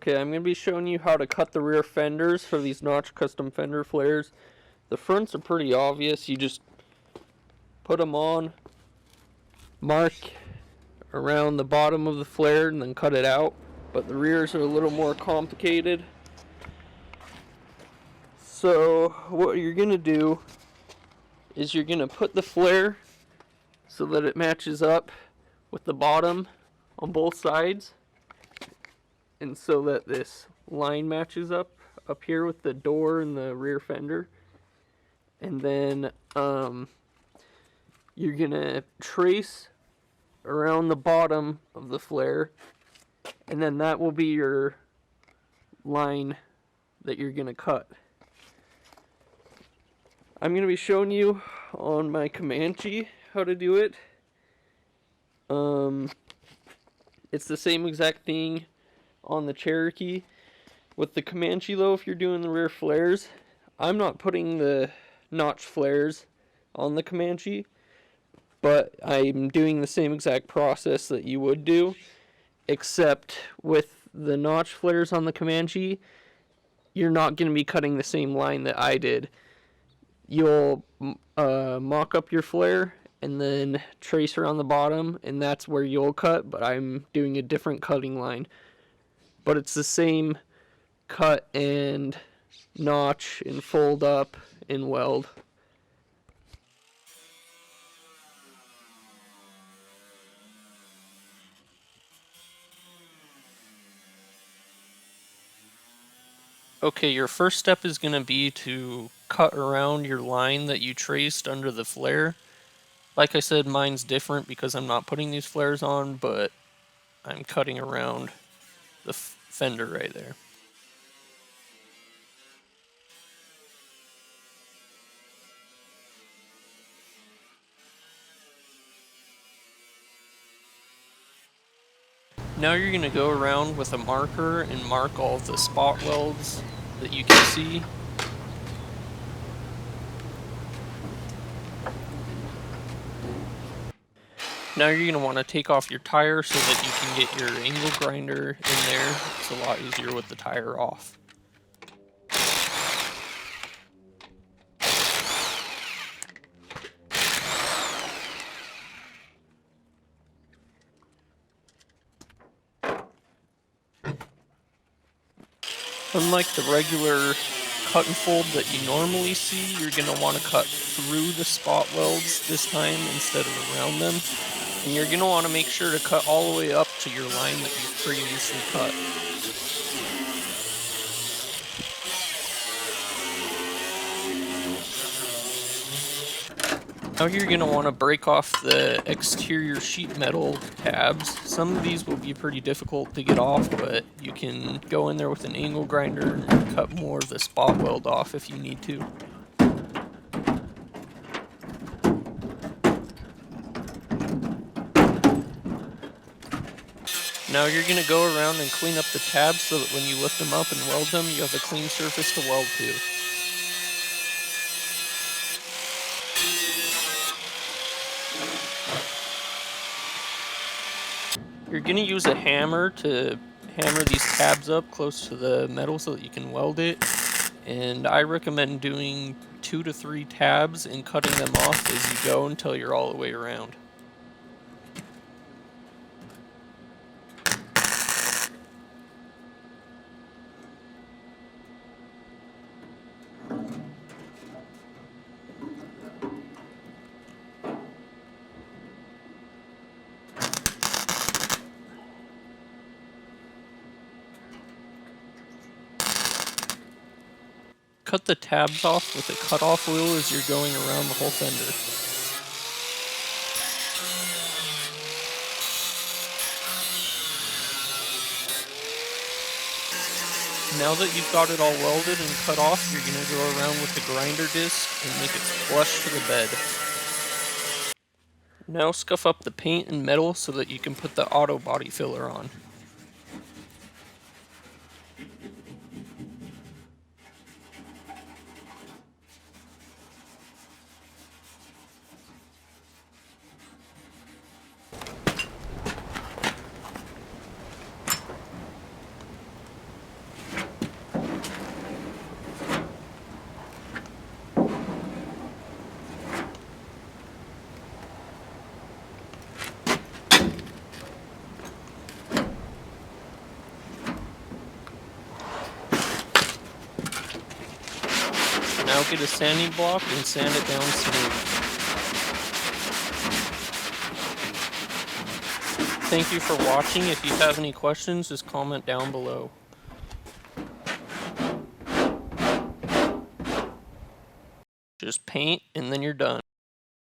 Okay, I'm going to be showing you how to cut the rear fenders for these notch custom fender flares. The fronts are pretty obvious. You just put them on, mark around the bottom of the flare, and then cut it out. But the rears are a little more complicated. So what you're going to do is you're going to put the flare so that it matches up with the bottom on both sides, and so that this line matches up here with the door and the rear fender. And then you're gonna trace around the bottom of the flare, and then that will be your line that you're gonna cut. I'm gonna be showing you on my Comanche how to do it. It's the same exact thing on the Cherokee. With the Comanche though, if you're doing the rear flares, I'm not putting the notch flares on the Comanche, but I'm doing the same exact process that you would do, except with the notch flares on the Comanche, you're not going to be cutting the same line that I did. You'll mock up your flare and then trace around the bottom, and that's where you'll cut, but I'm doing a different cutting line. But it's the same cut and notch and fold up and weld. Okay, your first step is going to be to cut around your line that you traced under the flare. Like I said, mine's different because I'm not putting these flares on, but I'm cutting around the fender right there. Now you're going to go around with a marker and mark all the spot welds that you can see. Now you're going to want to take off your tire so that you can get your angle grinder in there. It's a lot easier with the tire off. Unlike the regular cut and fold that you normally see, you're going to want to cut through the spot welds this time instead of around them. And you're going to want to make sure to cut all the way up to your line that you've previously cut. Now you're going to want to break off the exterior sheet metal tabs. Some of these will be pretty difficult to get off, but you can go in there with an angle grinder and cut more of the spot weld off if you need to. Now you're going to go around and clean up the tabs so that when you lift them up and weld them, you have a clean surface to weld to. You're going to use a hammer to hammer these tabs up close to the metal so that you can weld it. And I recommend doing 2 to 3 tabs and cutting them off as you go until you're all the way around. Cut the tabs off with a cutoff wheel as you're going around the whole fender. Now that you've got it all welded and cut off, you're going to go around with the grinder disc and make it flush to the bed. Now scuff up the paint and metal so that you can put the auto body filler on. get a sanding block and sand it down smooth. Thank you for watching. If you have any questions, just comment down below. Just paint and then you're done.